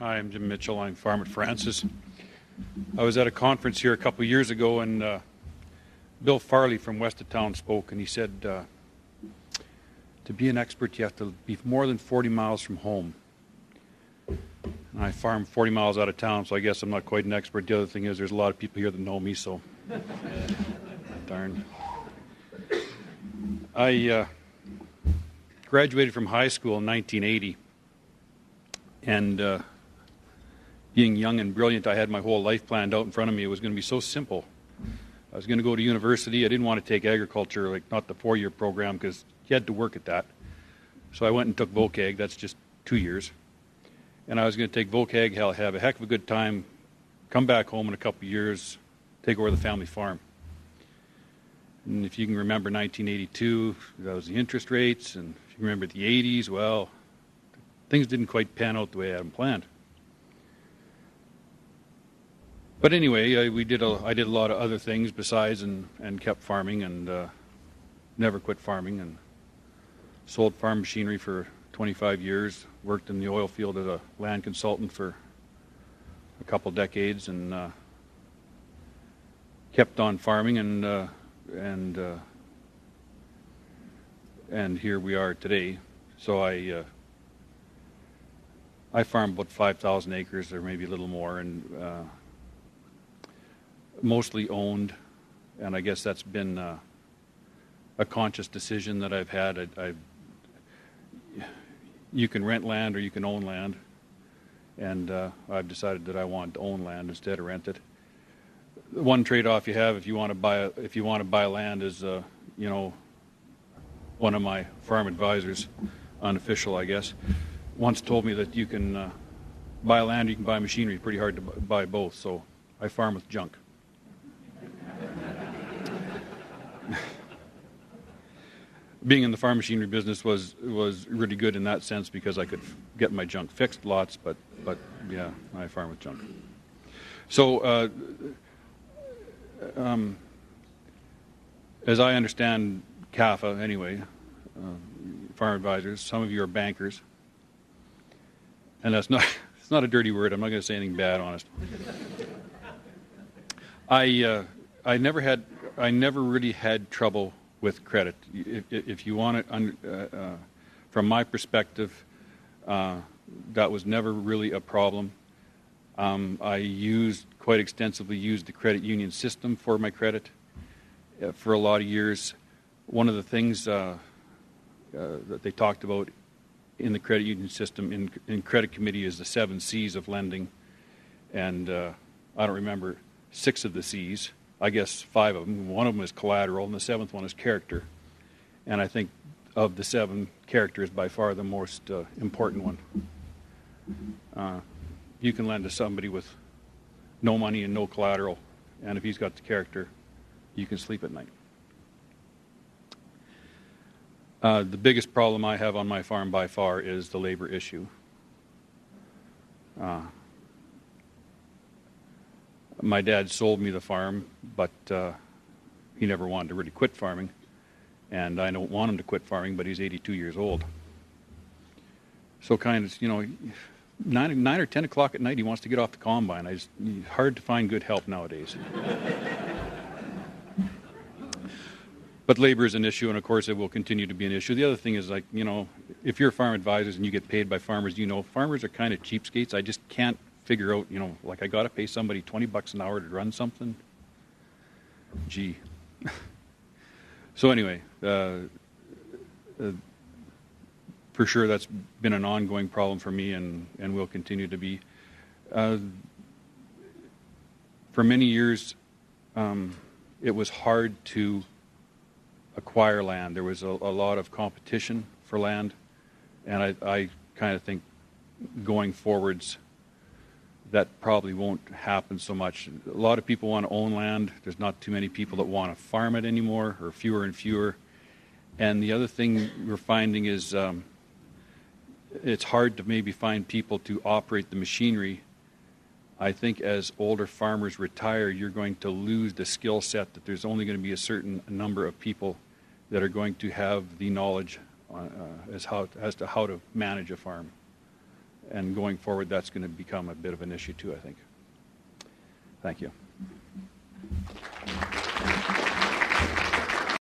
Hi, I'm Jim Mitchell. I'm Farm at Francis. I was at a conference here a couple of years ago, and Bill Farley from west of town spoke, and he said, to be an expert, you have to be more than 40 miles from home. And I farm 40 miles out of town, so I guess I'm not quite an expert. The other thing is there's a lot of people here that know me, so darn. I graduated from high school in 1980, and being young and brilliant, I had my whole life planned out in front of me. It was going to be so simple. I was going to go to university. I didn't want to take agriculture, like not the 4-year program, because you had to work at that. So I went and took VocAg. That's just 2 years. And I was going to take VocAg, have a heck of a good time, come back home in a couple of years, take over the family farm. And if you can remember 1982, that was the interest rates. And if you remember the 80s, well, things didn't quite pan out the way I had them planned. But anyway, I did a lot of other things besides and kept farming and never quit farming and sold farm machinery for 25 years, worked in the oil field as a land consultant for a couple decades and kept on farming and here we are today. So I farm about 5,000 acres or maybe a little more, and mostly owned, and I guess that's been a conscious decision that I've had. You can rent land or you can own land, and I've decided that I want to own land instead of rent it. The one trade-off you have if you want to buy land is, one of my farm advisors, unofficial I guess, once told me that you can buy land or you can buy machinery. It's pretty hard to buy both, so I farm with junk. Being in the farm machinery business was really good in that sense because I could get my junk fixed lots, but yeah, I farm with junk. So as I understand CAFA anyway, farm advisors, some of you are bankers, and it's not a dirty word. I'm not going to say anything bad, honest. I never really had trouble with credit. If you want it, from my perspective, that was never really a problem. I quite extensively used the credit union system for my credit for a lot of years. One of the things that they talked about in the credit union system in credit committee is the 7 C's of lending, and I don't remember 6 of the C's. I guess 5 of them. One of them is collateral, and the 7th one is character. And I think of the 7, character is by far the most important one. You can lend to somebody with no money and no collateral, and if he's got the character, you can sleep at night. The biggest problem I have on my farm by far is the labor issue. My dad sold me the farm, but he never wanted to really quit farming, and I don't want him to quit farming, but he's 82 years old. So kind of, 9 or 10 o'clock at night, he wants to get off the combine. It's hard to find good help nowadays. But labor is an issue, and of course it will continue to be an issue. The other thing is, if you're farm advisors and you get paid by farmers, farmers are kind of cheapskates. I just can't figure out, I got to pay somebody $20 an hour to run something. Gee. So anyway, for sure that's been an ongoing problem for me and will continue to be. For many years, it was hard to acquire land. There was a lot of competition for land, and I kind of think going forwards that probably won't happen so much. A lot of people want to own land. There's not too many people that want to farm it anymore, or fewer and fewer. And the other thing we're finding is it's hard to maybe find people to operate the machinery. I think as older farmers retire, you're going to lose the skill set, that there's only going to be a certain number of people that are going to have the knowledge as to how to manage a farm. and going forward, that's going to become a bit of an issue too, I think. Thank you.